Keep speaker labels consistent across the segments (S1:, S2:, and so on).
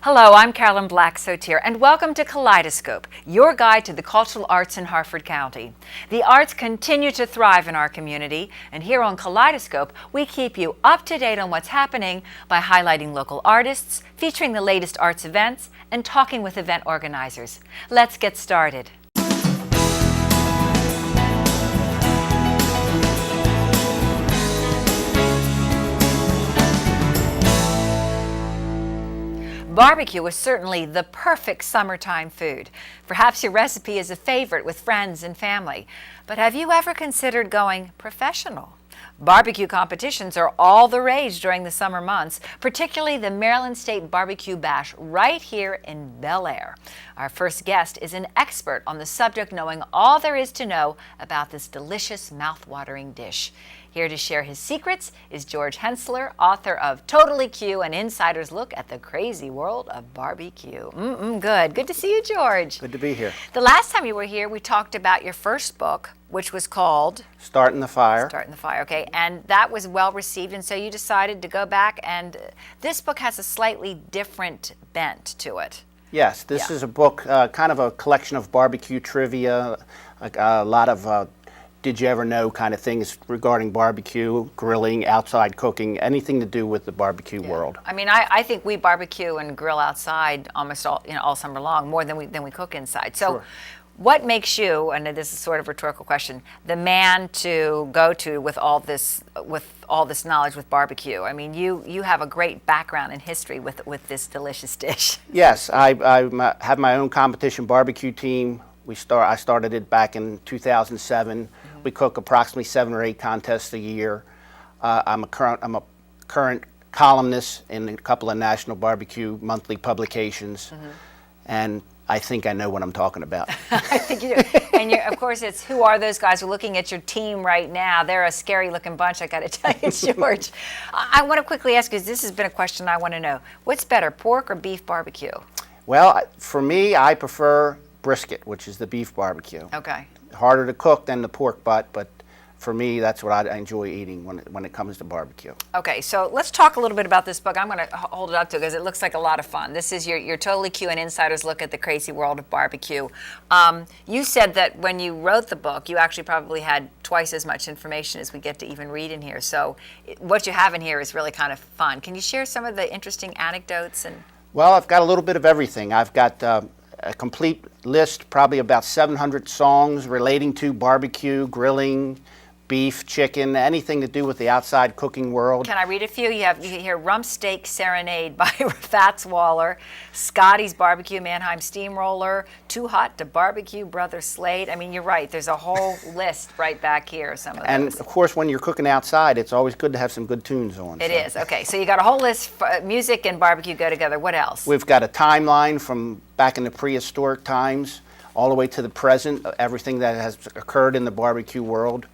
S1: Hello, I'm Carolyn Black-Sotier, and welcome to Kaleidoscope, your guide to the cultural arts in Harford County. The arts continue to thrive in our community, and here on Kaleidoscope, we keep you up to date on what's happening by highlighting local artists, featuring the latest arts events, and talking with event organizers. Let's get started. Barbecue is certainly the perfect summertime food. Perhaps your recipe is a favorite with friends and family. But have you ever considered going professional? Barbecue competitions are all the rage during the summer months, particularly the Maryland State Barbecue Bash right here in Bel Air. Our first guest is an expert on the subject, knowing all there is to know about this delicious, mouth-watering dish. Here to share his secrets is George Hensler, author of Totally Q, an insider's look at the crazy world of barbecue. Good. Good to see you, George.
S2: Good to be here.
S1: The last time you were here, we talked about your first book, which was called
S2: Starting the Fire.
S1: Starting the Fire, okay. And that was well received, and so you decided to go back, and this book has a slightly different bent to it.
S2: Yes, this is a book, kind of a collection of barbecue trivia, a lot of did you ever know kind of things regarding barbecue, grilling, outside cooking, anything to do with the barbecue world.
S1: I mean, I think we barbecue and grill outside almost all summer long, more than we cook inside. So
S2: Sure.
S1: What makes you, and this is sort of a rhetorical question, the man to go to with all this knowledge with barbecue? I mean, you have a great background in history with this delicious dish.
S2: Yes, I have my own competition barbecue team. I started it back in 2007. We cook approximately 7 or 8 contests a year. I'm a current columnist in a couple of national barbecue monthly publications, and I think I know what I'm talking about.
S1: I think you do. And of course, it's who are those guys? We're looking at your team right now. They're a scary-looking bunch, I got to tell you, George. I want to quickly ask you, this has been a question I want to know. What's better, pork or beef barbecue?
S2: Well, for me, I prefer brisket, which is the beef barbecue.
S1: Okay.
S2: Harder to cook than the pork butt, but for me, that's what I enjoy eating when it comes to barbecue.
S1: Okay, so let's talk a little bit about this book. I'm going to hold it up to it because it looks like a lot of fun. This is your Totally Q, an insider's look at the crazy world of barbecue. You said that when you wrote the book, you actually probably had twice as much information as we get to even read in here. So what you have in here is really kind of fun. Can you share some of the interesting anecdotes?
S2: Well, I've got a little bit of everything. I've got a complete list, probably about 700 songs relating to barbecue, grilling, beef, chicken, anything to do with the outside cooking world.
S1: Can I read a few? You hear Rump Steak Serenade by Fats Waller, Scotty's Barbecue Mannheim Steamroller, Too Hot to Barbecue Brother Slade. I mean, you're right. There's a whole list right back here. Some of
S2: and
S1: those.
S2: Of course, when you're cooking outside, it's always good to have some good tunes on.
S1: It is. Okay, so you got a whole list. Music and barbecue go together. What else?
S2: We've got a timeline from back in the prehistoric times all the way to the present, everything that has occurred in the barbecue world.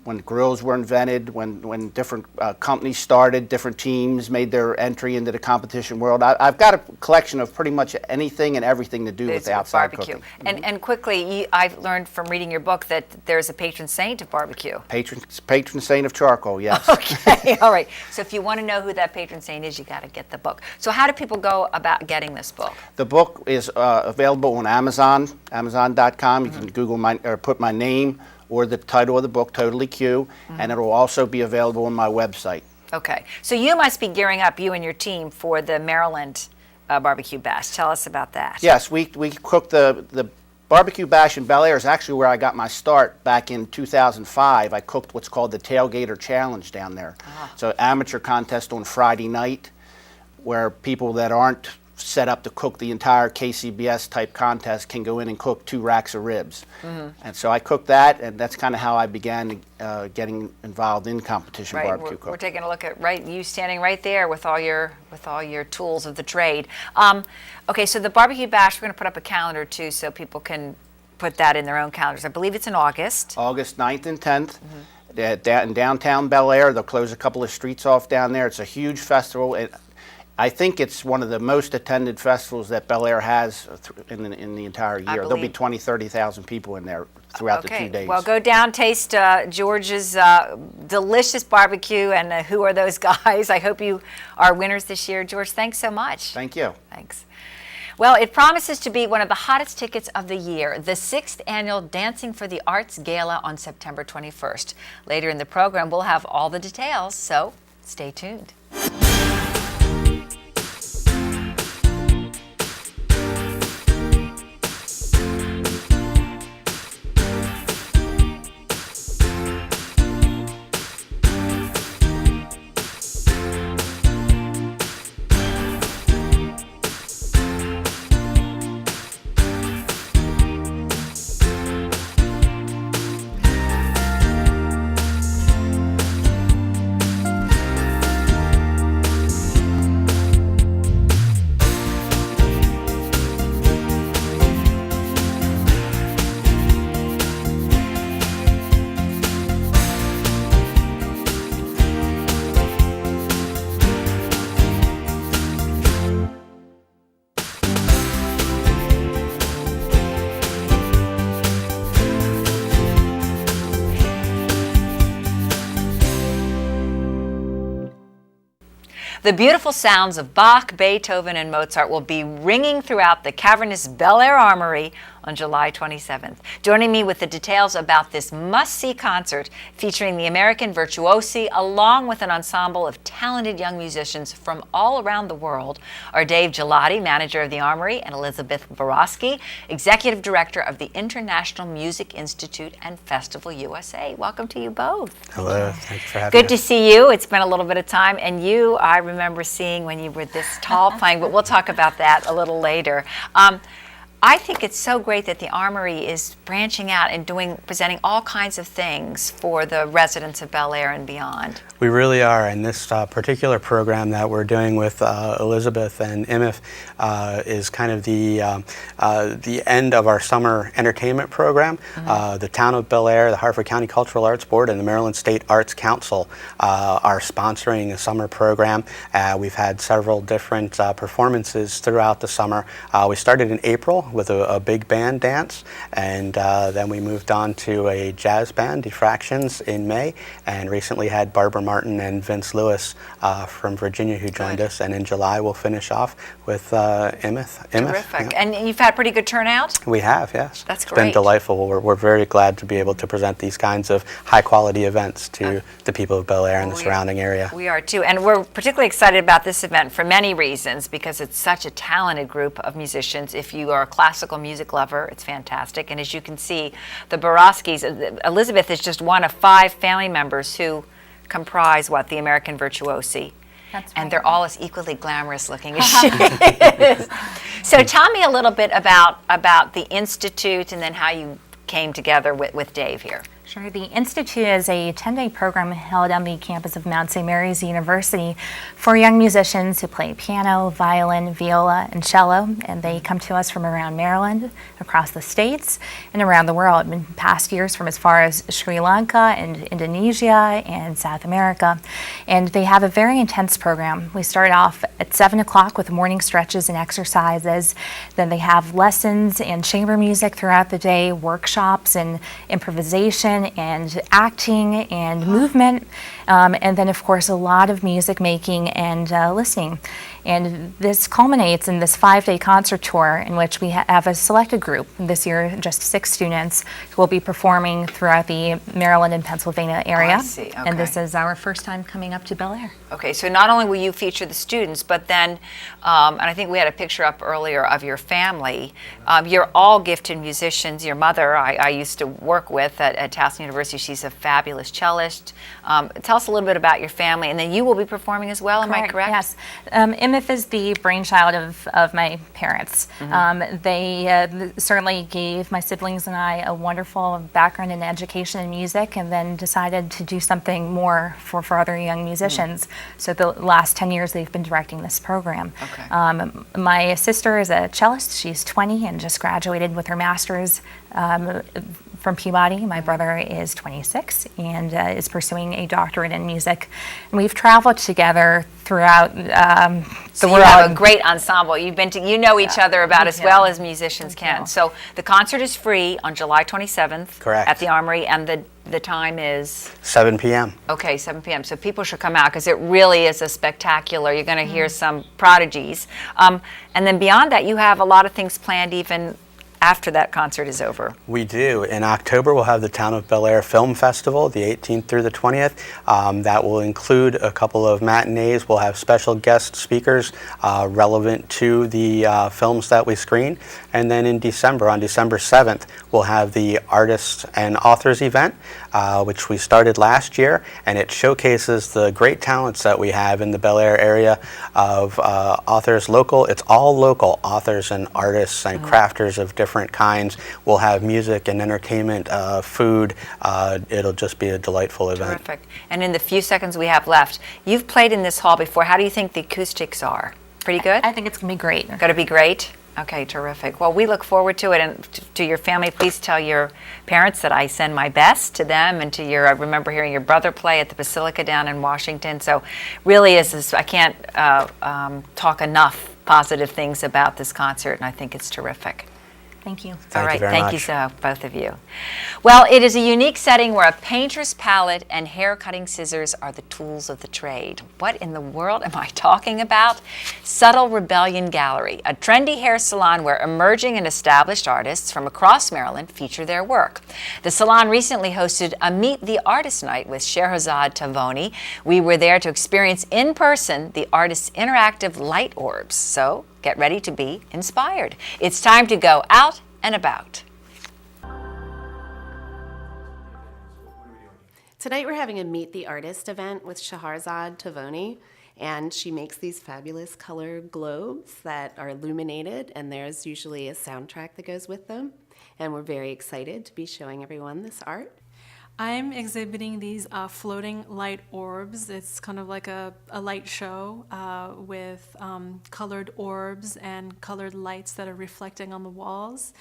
S2: When grills were invented, when different companies started, different teams made their entry into the competition world. I've got a collection of pretty much anything and everything to do with outside
S1: barbecue.
S2: Cooking.
S1: And quickly, I've learned from reading your book that there's a patron saint of barbecue.
S2: Patron saint of charcoal, yes.
S1: Okay, all right. So if you want to know who that patron saint is, you got to get the book. So how do people go about getting this book?
S2: The book is available on Amazon, Amazon.com. You can Google or put my name or the title of the book, Totally Q, and it will also be available on my website.
S1: Okay, so you must be gearing up, you and your team, for the Maryland Barbecue Bash. Tell us about that.
S2: Yes, we cooked the Barbecue Bash in Bel Air is actually where I got my start back in 2005. I cooked what's called the Tailgater Challenge down there. It's an amateur contest on Friday night where people that aren't set up to cook the entire KCBS type contest can go in and cook 2 racks of ribs. And so I cooked that, and that's kind of how I began getting involved in competition barbecue cooking.
S1: We're taking a look at you standing right there with all your tools of the trade. Okay, so the Barbecue Bash, we're going to put up a calendar too so people can put that in their own calendars. I believe it's in August.
S2: August 9th and 10th. In downtown Bel Air. They'll close a couple of streets off down there. It's a huge festival. I think it's one of the most attended festivals that Bel Air has in the entire year. There'll be 20, 30,000 people in there throughout the 2 days.
S1: Well, go down, taste George's delicious barbecue, and who are those guys? I hope you are winners this year. George, thanks so much.
S2: Thank you.
S1: Thanks. Well, it promises to be one of the hottest tickets of the year, the 6th annual Dancing for the Arts Gala on September 21st. Later in the program, we'll have all the details, so stay tuned. The beautiful sounds of Bach, Beethoven, and Mozart will be ringing throughout the cavernous Bel Air Armory on July 27th. Joining me with the details about this must-see concert featuring the American virtuosi along with an ensemble of talented young musicians from all around the world are Dave Gelati, manager of the Armory, and Elizabeth Borowski, executive director of the International Music Institute and Festival USA. Welcome to you both.
S3: Hello, thanks for having me.
S1: Good to see you. It's been a little bit of time, and you, I remember seeing when you were this tall playing, but we'll talk about that a little later. I think it's so great that the Armory is branching out and presenting all kinds of things for the residents of Bel Air and beyond.
S3: We really are, and this particular program that we're doing with Elizabeth and Imif is kind of the end of our summer entertainment program. Mm-hmm. The town of Bel Air, the Harford County Cultural Arts Board, and the Maryland State Arts Council are sponsoring a summer program. We've had several different performances throughout the summer. We started in April with a big band dance, and then we moved on to a jazz band, Diffractions, in May, and recently had Barbara Martin and Vince Lewis from Virginia who joined us, and in July we'll finish off with Imif.
S1: Terrific. Yeah. And you've had pretty good turnout?
S3: We have, yes.
S1: That's great.
S3: It's been delightful. We're very glad to be able to present these kinds of high-quality events to the people of Bel Air and the surrounding area.
S1: We are too, and we're particularly excited about this event for many reasons, because it's such a talented group of musicians. If you are a classical music lover, it's fantastic. And as you can see, the Borowskis, Elizabeth is just one of 5 family members who comprise the American virtuosi.
S4: That's right.
S1: And they're all as equally glamorous looking as she is. So tell me a little bit about the Institute and then how you came together with Dave here.
S4: Sure. The Institute is a 10-day program held on the campus of Mount St. Mary's University for young musicians who play piano, violin, viola, and cello. And they come to us from around Maryland, across the states, and around the world. In past years, from as far as Sri Lanka and Indonesia and South America. And they have a very intense program. We start off at 7 o'clock with morning stretches and exercises. Then they have lessons and chamber music throughout the day, workshops and improvisation and acting and movement, and then of course a lot of music making and listening. And this culminates in this 5-day concert tour in which we have a selected group. This year, just 6 students who will be performing throughout the Maryland and Pennsylvania area.
S1: I see. Okay.
S4: And this is our first time coming up to Bel Air.
S1: Okay, so not only will you feature the students, but then, and I think we had a picture up earlier of your family. You're all gifted musicians. Your mother, I used to work with at Towson University. She's a fabulous cellist. Tell us a little bit about your family, and then you will be performing as well. Am I correct?
S4: Yes. Imif is the brainchild of my parents. Mm-hmm. They certainly gave my siblings and I a wonderful background in education and music, and then decided to do something more for other young musicians. Mm-hmm. So the last 10 years they've been directing this program. Okay. My sister is a cellist. She's 20 and just graduated with her master's from Peabody. My brother is 26 and is pursuing a doctorate in music. And we've traveled together throughout
S1: So
S5: we're
S1: you have
S5: on-
S1: a great ensemble. You know each other about as well as musicians can.
S5: do.
S1: So the concert is free on July 27th.
S3: Correct.
S1: At the Armory, and the time is
S3: 7 p.m.
S1: okay, 7 p.m. So people should come out because it really is a spectacular. You're going to hear some prodigies, and then beyond that, you have a lot of things planned even after that concert is over.
S3: We do. In October, we'll have the Town of Bel Air Film Festival, the 18th through the 20th. That will include a couple of matinees. We'll have special guest speakers relevant to the films that we screen. And then in December, on December 7th, we'll have the Artists and Authors event, which we started last year. And it showcases the great talents that we have in the Bel Air area of authors, it's all local authors and artists and crafters of different kinds. We'll have music and entertainment, food. It'll just be a delightful event.
S1: Terrific. And in the few seconds we have left, you've played in this hall before. How do you think the acoustics are? Pretty good?
S4: I think it's going to be great.
S1: Going to be great? Okay, terrific. Well, we look forward to it. And to your family, please tell your parents that I send my best to them and to I remember hearing your brother play at the Basilica down in Washington. So really I can't talk enough positive things about this concert, and I think it's terrific.
S4: Thank you.
S1: All right,
S3: you very
S1: thank
S3: much.
S1: you so, both of you. Well, it is a unique setting where a painter's palette and hair-cutting scissors are the tools of the trade. What in the world am I talking about? Subtle Rebellion Gallery, a trendy hair salon where emerging and established artists from across Maryland feature their work. The salon recently hosted a Meet the Artist night with Shahrzad Taavoni. We were there to experience in person the artist's interactive light orbs. So get ready to be inspired. It's time to go out and about.
S6: Tonight we're having a Meet the Artist event with Shahrzad Taavoni, and she makes these fabulous color globes that are illuminated, and there's usually a soundtrack that goes with them. And we're very excited to be showing everyone this art.
S7: I'm exhibiting these floating light orbs. It's kind of like a light show with colored orbs and colored lights that are reflecting on the walls,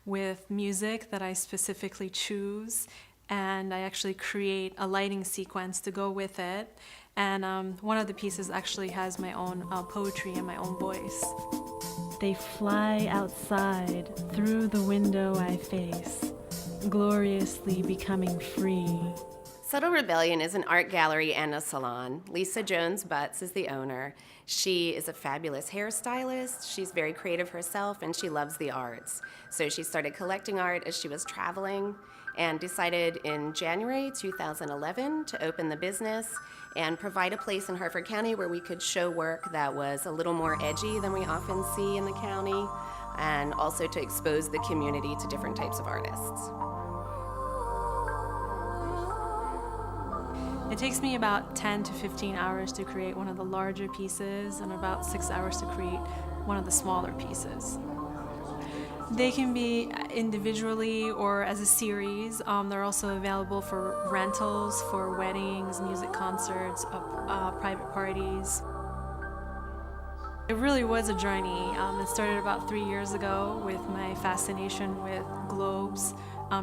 S7: with music that I specifically choose, and I actually create a lighting sequence to go with it. And one of the pieces actually has my own poetry and my own voice. They fly outside through the window I face, gloriously becoming free.
S6: Subtle Rebellion is an art gallery and a salon. Lisa Jones Butts is the owner. She is a fabulous hairstylist. She's very creative herself, and she loves the arts. So she started collecting art as she was traveling and decided in January 2011 to open the business and provide a place in Harford County where we could show work that was a little more edgy than we often see in the county, and also to expose the community to different types of artists.
S7: It takes me about 10 to 15 hours to create one of the larger pieces and about 6 hours to create one of the smaller pieces. They can be individually or as a series. They're also available for rentals for weddings, music concerts, private parties. It really was a journey. It started about 3 years ago with my fascination with globes,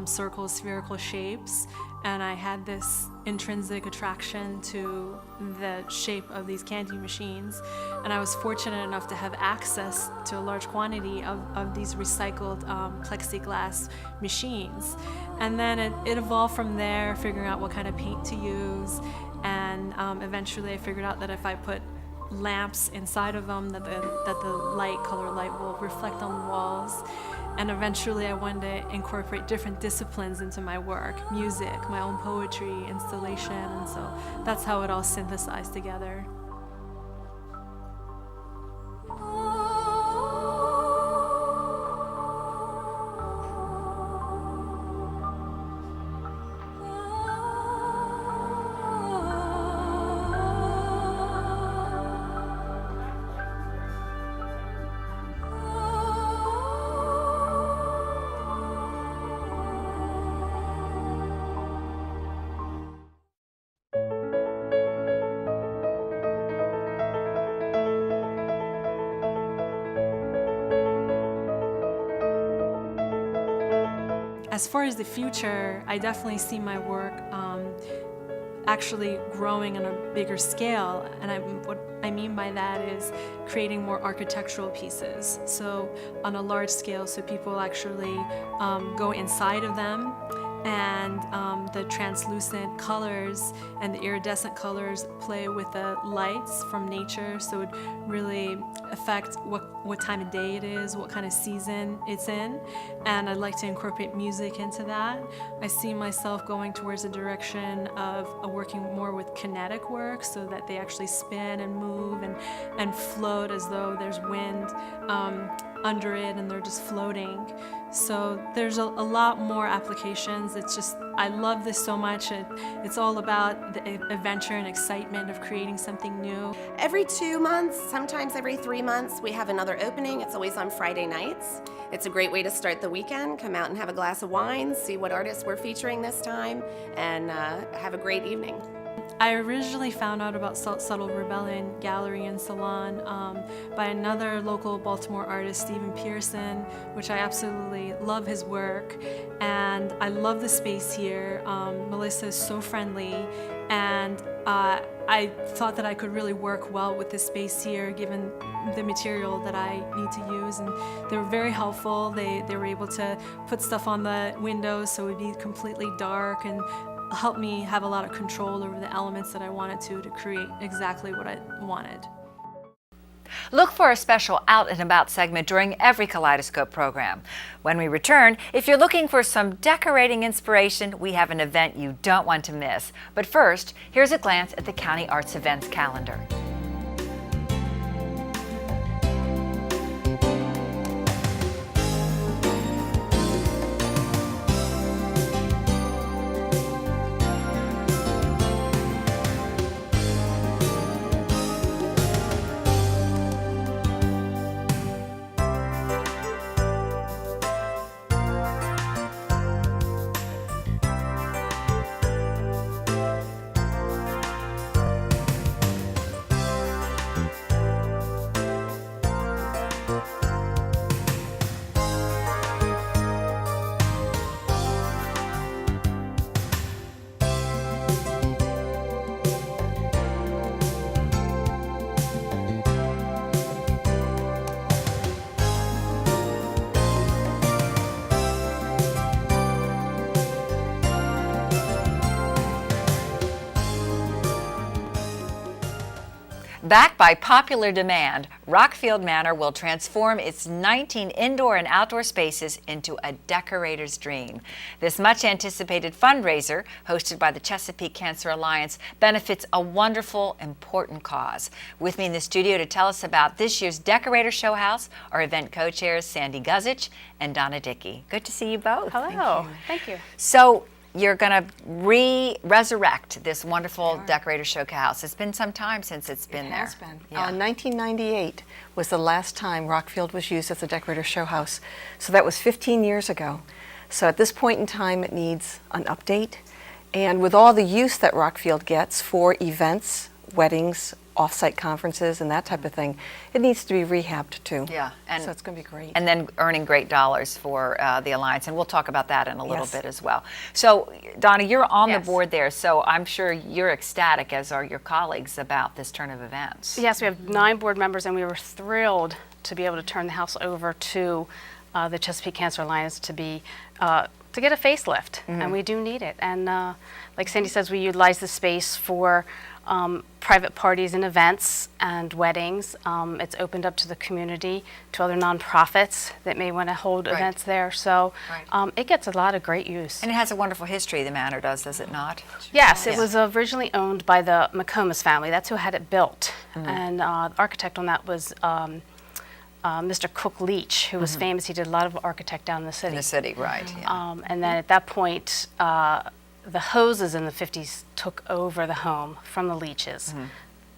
S7: circles, spherical shapes, and I had this intrinsic attraction to the shape of these candy machines, and I was fortunate enough to have access to a large quantity of these recycled plexiglass machines. And then it evolved from there, figuring out what kind of paint to use, and eventually I figured out that if I put lamps inside of them, that the color light will reflect on the walls. And eventually I wanted to incorporate different disciplines into my work, music, my own poetry, installation, and so that's how it all synthesized together. As far as the future, I definitely see my work actually growing on a bigger scale. And what I mean by that is creating more architectural pieces. So on a large scale, so people actually go inside of them, and the translucent colors and the iridescent colors play with the lights from nature, so it really affects what time of day it is, what kind of season it's in, and I'd like to incorporate music into that. I see myself going towards a direction of working more with kinetic work, so that they actually spin and move and float as though there's wind under it and they're just floating. So there's a lot more applications. It's just, I love this so much. It's all about the adventure and excitement of creating something new.
S6: Every 2 months, sometimes every 3 months, we have another opening. It's always on Friday nights. It's a great way to start the weekend. Come out and have a glass of wine, see what artists we're featuring this time, and have a great evening.
S7: I originally found out about Subtle Rebellion Gallery and Salon by another local Baltimore artist, Stephen Pearson, which I absolutely love his work, and I love the space here. Melissa is so friendly, and I thought that I could really work well with this space here, given the material that I need to use, and they were very helpful. They were able to put stuff on the windows so it would be completely dark, and help me have a lot of control over the elements that I wanted to create exactly what I wanted.
S1: Look for a special Out and About segment during every Kaleidoscope program. When we return, if you're looking for some decorating inspiration, we have an event you don't want to miss. But first, here's a glance at the County Arts Events calendar. Backed by popular demand, Rockfield Manor will transform its 19 indoor and outdoor spaces into a decorator's dream. This much-anticipated fundraiser, hosted by the Chesapeake Cancer Alliance, benefits a wonderful, important cause. With me in the studio to tell us about this year's Decorator Show House are event co-chairs Sandy Guzich and Donna Dickey. Good to see you both.
S5: Hello. Thank you.
S1: So, you're going to resurrect this wonderful Decorator Show House. It's been some time since it's been there.
S5: It has been.
S1: Yeah.
S5: 1998 was the last time Rockfield was used as a Decorator Show House. So that was 15 years ago. So at this point in time, it needs an update. And with all the use that Rockfield gets for events, weddings, off-site conferences, and that type of thing, it needs to be rehabbed too.
S1: Yeah, and
S5: so it's going to be great.
S1: And then earning great dollars for the Alliance, and we'll talk about that in a little
S5: Yes.
S1: bit as well. So, Donna, you're on
S5: Yes.
S1: the board there, so I'm sure you're ecstatic, as are your colleagues, about this turn of events.
S8: Yes, we have 9 board members, and we were thrilled to be able to turn the house over to the Chesapeake Cancer Alliance to get a facelift, and we do need it. And like Sandy says, we utilize the space for private parties and events and weddings. It's opened up to the community, to other nonprofits that may want to hold
S1: Right.
S8: events there. So
S1: Right.
S8: it gets a lot of great use.
S1: And it has a wonderful histrry, the manor does it not?
S8: Yes, it
S1: Yeah.
S8: was originally owned by the McComas family. That's who had it built. And the architect on that was Mr. Cook Leach, who was famous. He did a lot of architect down in the city.
S1: In the city, right. Yeah.
S8: And then at that point, the Hoses in the 50s took over the home from the Leaches.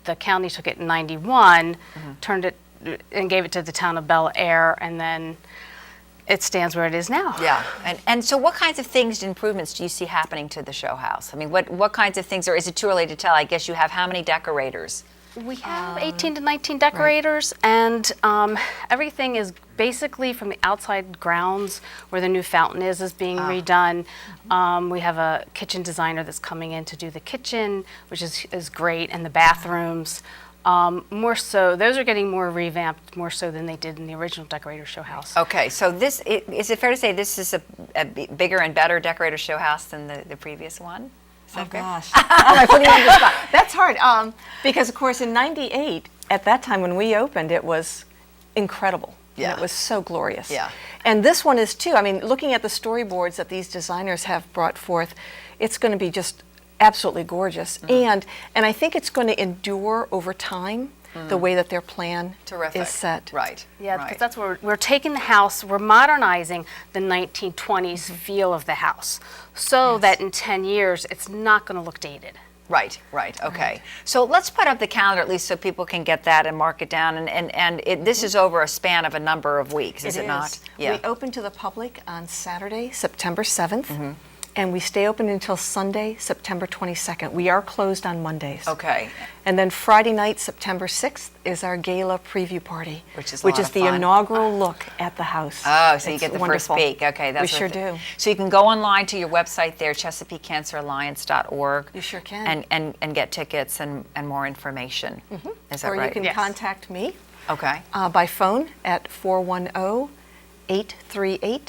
S8: The county took it in 91, turned it and gave it to the town of Bel Air, and then it stands where it is now.
S1: Yeah, and so what kinds of things, improvements do you see happening to the show house? I mean, what kinds of things, or is it too early to tell? I guess you have how many decorators?
S8: We have 18 to 19 decorators, and everything is basically from the outside grounds where the new fountain is being redone. We have a kitchen designer that's coming in to do the kitchen, which is great, and the bathrooms. More so, those are getting more revamped, more so than they did in the original Decorator Show House.
S1: Okay, so is it fair to say this is a bigger and better Decorator Show House than the previous one?
S5: Oh gosh, am I putting you on the spot? That's hard, because of course in '98, at that time when we opened, it was incredible.
S1: Yeah.
S5: And it was so glorious.
S1: Yeah.
S5: And this one is too. I mean, looking at the storyboards that these designers have brought forth, it's going to be just absolutely gorgeous. And I think it's going to endure over time, the way that their plan is set.
S1: Right.
S8: Yeah,
S1: right.
S8: because that's where we're taking the house, we're modernizing the 1920s feel of the house, so that in 10 years it's not going to look dated.
S1: Right, okay. So let's put up the calendar at least so people can get that and mark it down. And this is over a span of a number of weeks, is it not?
S5: Yeah. We open to the public on Saturday, September 7th. And we stay open until Sunday, September 22nd. We are closed on Mondays.
S1: Okay.
S5: And then Friday night, September 6th, is our gala preview party,
S1: which is
S5: the
S1: fun.
S5: Inaugural look at the house.
S1: Oh, so you
S5: It's
S1: get the
S5: wonderful.
S1: first peek. Okay, that's
S5: we sure do.
S1: So you can go online to your website there, ChesapeakeCancerAlliance.org.
S5: You sure can.
S1: And get tickets and more information. Is that
S5: Or
S1: right?
S5: you can contact me
S1: Okay.
S5: by phone at 410-838-3987.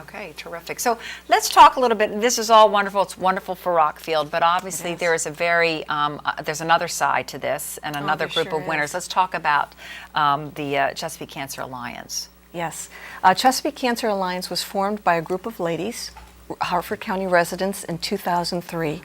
S1: Okay, terrific. So let's talk a little bit. This is all wonderful. It's wonderful for Rockfield, but obviously there is a very there's another side to this and another
S5: there
S1: group
S5: sure
S1: of winners.
S5: is.
S1: Let's talk about the Chesapeake Cancer Alliance.
S5: Yes. Chesapeake Cancer Alliance was formed by a group of ladies, Harford County residents, in 2003.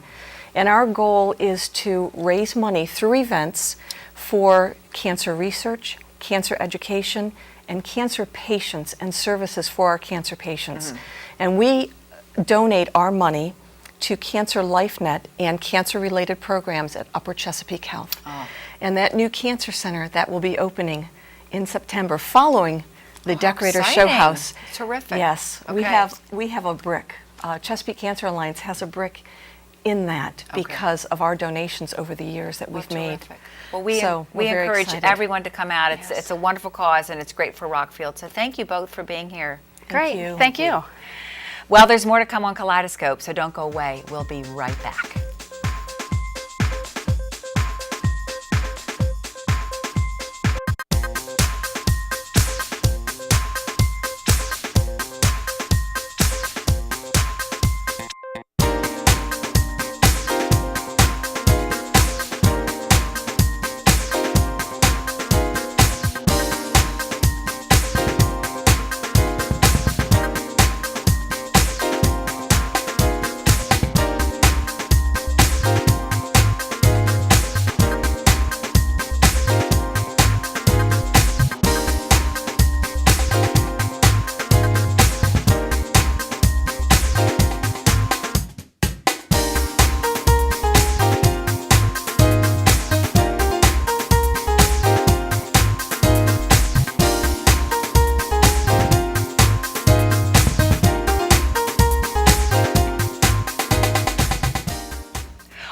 S5: And our goal is to raise money through events for cancer research, cancer education, and cancer patients and services for our cancer patients. And we donate our money to Cancer LifeNet and cancer-related programs at Upper Chesapeake Health. And that new cancer center that will be opening in September following the Decorator Show
S1: exciting.
S5: House.
S1: Terrific.
S5: Yes, we
S1: Okay.
S5: have a brick. Chesapeake Cancer Alliance has a brick in that because of our donations over the years that we've made.
S1: Terrific. Well, we
S5: So we're very
S1: encourage
S5: excited.
S1: everyone to come out. It's
S5: Yes.
S1: a wonderful cause and it's great for Rockfield. So thank you both for being here.
S8: Great,
S5: you.
S8: thank you.
S1: Well, there's more to come on Kaleidoscope, so don't go away. We'll be right back.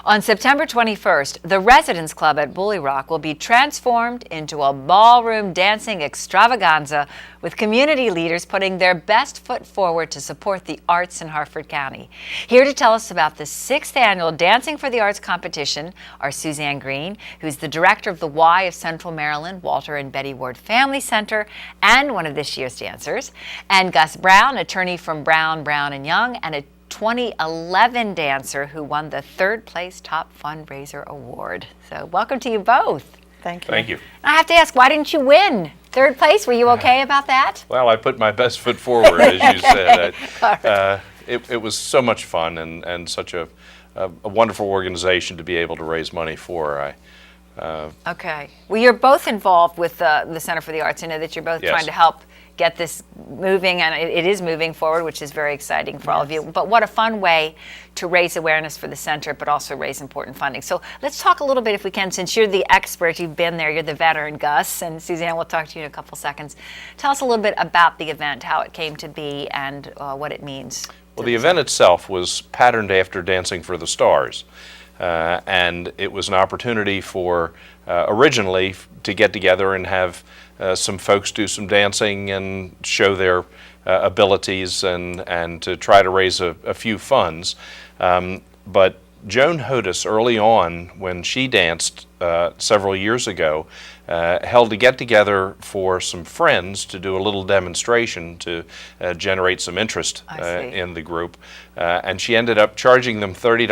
S1: On September 21st, the Residence Club at Bully Rock will be transformed into a ballroom dancing extravaganza with community leaders putting their best foot forward to support the arts in Harford County. Here to tell us about the 6th annual Dancing for the Arts competition are Suzanne Green, who's the director of the Y of Central Maryland, Walter and Betty Ward Family Center, and one of this year's dancers, and Gus Brown, attorney from Brown, Brown & Young, and a 2011 dancer who won the 3rd place Top Fundraiser Award. So welcome to you both.
S5: Thank you.
S9: Thank you.
S1: I have to ask, why didn't you win 3rd place? Were you okay about that?
S9: Well, I put my best foot forward, as you said. It was so much fun and such a wonderful organization to be able to raise money for.
S1: Okay. Well, you're both involved with the Center for the Arts. I know that you're both
S9: Yes.
S1: trying to help get this moving, and it is moving forward, which is very exciting for all of you. But what a fun way to raise awareness for the center, but also raise important funding. So let's talk a little bit, if we can, since you're the expert, you've been there, you're the veteran, Gus, and Suzanne, we'll talk to you in a couple seconds. Tell us a little bit about the event, how it came to be, and what it means.
S9: Well, the event itself was patterned after Dancing for the Stars. and it was an opportunity for originally to get together and have some folks do some dancing and show their abilities and to try to raise a few funds. But Joan Hodis, early on, when she danced several years ago, held a get-together for some friends to do a little demonstration to generate some interest in the group. And she ended up charging them $30